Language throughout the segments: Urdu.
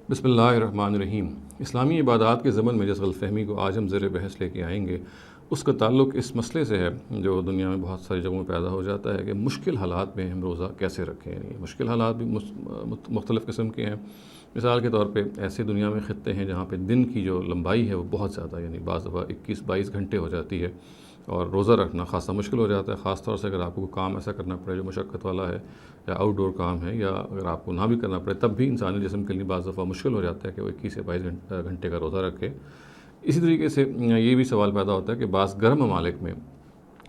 بسم اللہ الرحمن الرحیم۔ اسلامی عبادات کے ضمن میں جس غلط فہمی کو آج ہم زیر بحث لے کے آئیں گے، اس کا تعلق اس مسئلے سے ہے جو دنیا میں بہت ساری جگہوں میں پیدا ہو جاتا ہے کہ مشکل حالات میں ہم روزہ کیسے رکھیں۔ یعنی مشکل حالات بھی مختلف قسم کے ہیں۔ مثال کے طور پہ ایسے دنیا میں خطے ہیں جہاں پہ دن کی جو لمبائی ہے وہ بہت زیادہ، یعنی بعض دفعہ 21-22 گھنٹے ہو جاتی ہے، اور روزہ رکھنا خاصا مشکل ہو جاتا ہے، خاص طور سے اگر آپ کو کوئی کام ایسا کرنا پڑے جو مشقت والا ہے، یا آؤٹ ڈور کام ہے، یا اگر آپ کو نہ بھی کرنا پڑے تب بھی انسانی جسم کے لیے بعض دفعہ مشکل ہو جاتا ہے کہ وہ 21 سے 22 گھنٹے کا روزہ رکھے۔ اسی طریقے سے یہ بھی سوال پیدا ہوتا ہے کہ بعض گرم ممالک میں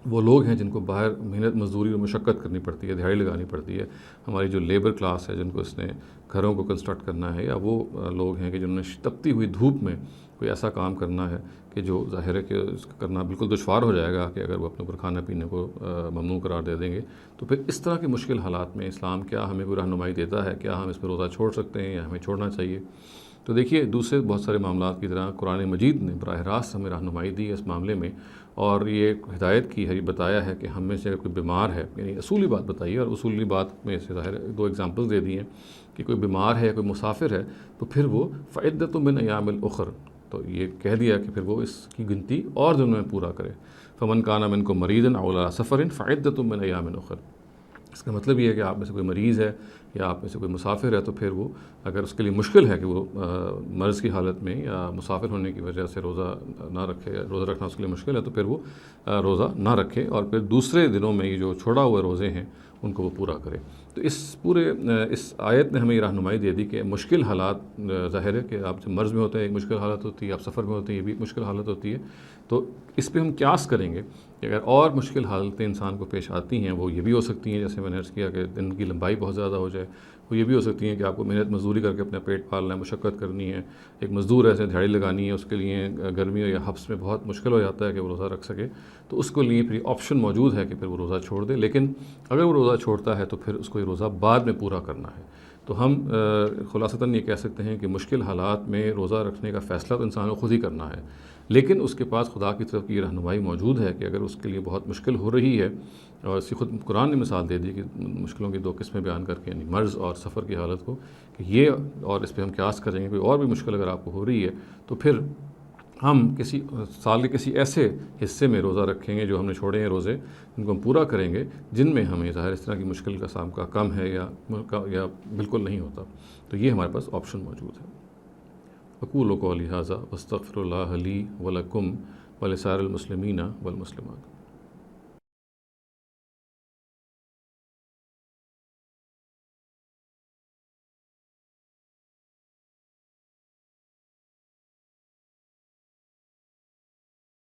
وہ لوگ ہیں جن کو باہر محنت مزدوری اور مشقت کرنی پڑتی ہے، دہاڑی لگانی پڑتی ہے۔ ہماری جو لیبر کلاس ہے جن کو اس نے گھروں کو کنسٹرکٹ کرنا ہے، یا وہ لوگ ہیں کہ جنہوں نے تپتی ہوئی دھوپ میں کوئی ایسا کام کرنا ہے کہ جو ظاہر ہے کہ اس کا کرنا بالکل دشوار ہو جائے گا کہ اگر وہ اپنے اوپر کھانا پینے کو ممنوع قرار دے دیں گے، تو پھر اس طرح کے مشکل حالات میں اسلام کیا ہمیں کوئی رہنمائی دیتا ہے؟ کیا ہم اس پہ روزہ چھوڑ سکتے ہیں یا ہمیں چھوڑنا چاہیے؟ تو دیکھیے، دوسرے بہت سارے معاملات کی طرح قرآن مجید نے براہ راست ہمیں رہنمائی دی ہے اس معاملے میں، اور یہ ہدایت کی ہے، یہ بتایا ہے کہ ہم میں سے اگر کوئی بیمار ہے، یعنی اصولی بات بتائی ہے، اور اصولی بات میں سے ظاہر 2 ایگزامپل دے دی ہیں کہ کوئی بیمار ہے، کوئی مسافر ہے، تو پھر وہ فعدۃ من ایام الاخر، تو یہ کہہ دیا کہ پھر وہ اس کی گنتی اور دنوں میں پورا کرے۔ فمن کان منکم مریضا او علی سفر فعدۃ من ایام اخر۔ اس کا مطلب یہ ہے کہ آپ میں سے کوئی مریض ہے یا آپ میں سے کوئی مسافر ہے، تو پھر وہ اگر اس کے لیے مشکل ہے کہ وہ مرض کی حالت میں یا مسافر ہونے کی وجہ سے روزہ نہ رکھے، روزہ رکھنا اس کے لیے مشکل ہے، تو پھر وہ روزہ نہ رکھے، اور پھر دوسرے دنوں میں یہ جو چھوڑا ہوئے روزے ہیں ان کو وہ پورا کرے۔ تو اس آیت نے ہمیں یہ رہنمائی دے دی کہ مشکل حالات ظاہر ہے کہ آپ جب مرض میں ہوتے ہیں ایک مشکل حالت ہوتی ہے، آپ سفر میں ہوتے ہیں یہ بھی ایک مشکل حالت ہوتی ہے، تو اس پہ ہم قیاس کریں گے کہ اگر اور مشکل حالتیں انسان کو پیش آتی ہیں، وہ یہ بھی ہو سکتی ہیں جیسے میں نے عرض کیا کہ دن کی لمبائی بہت زیادہ ہو جائے، وہ یہ بھی ہو سکتی ہیں کہ آپ کو محنت مزدوری کر کے اپنا پیٹ پالنا ہے، مشقت کرنی ہے، ایک مزدور ایسے دہاڑی لگانی ہے، اس کے لیے گرمیوں یا حبس میں بہت مشکل ہو جاتا ہے کہ وہ روزہ رکھ سکے، تو اس کو لیے پھر آپشن موجود ہے کہ پھر وہ روزہ چھوڑ دے۔ لیکن اگر وہ روزہ چھوڑتا ہے تو پھر اس کو یہ روزہ بعد میں پورا کرنا ہے۔ تو ہم خلاصتاً یہ کہہ سکتے ہیں کہ مشکل حالات میں روزہ رکھنے کا فیصلہ تو انسان کو خود ہی کرنا ہے، لیکن اس کے پاس خدا کی طرف کی یہ رہنمائی موجود ہے کہ اگر اس کے لیے بہت مشکل ہو رہی ہے، اور اسی خود قرآن نے مثال دے دی کہ مشکلوں کی 2 قسمیں بیان کر کے، یعنی مرض اور سفر کی حالت کو، کہ یہ اور اس پہ ہم قیاس کریں گے کوئی اور بھی مشکل اگر آپ کو ہو رہی ہے، تو پھر ہم کسی سال کے کسی ایسے حصے میں روزہ رکھیں گے جو ہم نے چھوڑے ہیں روزے، ان کو ہم پورا کریں گے جن میں ہمیں ظاہر اس طرح کی مشکل کا سابقہ کم ہے یا بالکل نہیں ہوتا، تو یہ ہمارے پاس آپشن موجود ہے۔ اقول قولی ھذا واستغفر اللہ لی ولکم ولسائر المسلمین والمسلمات۔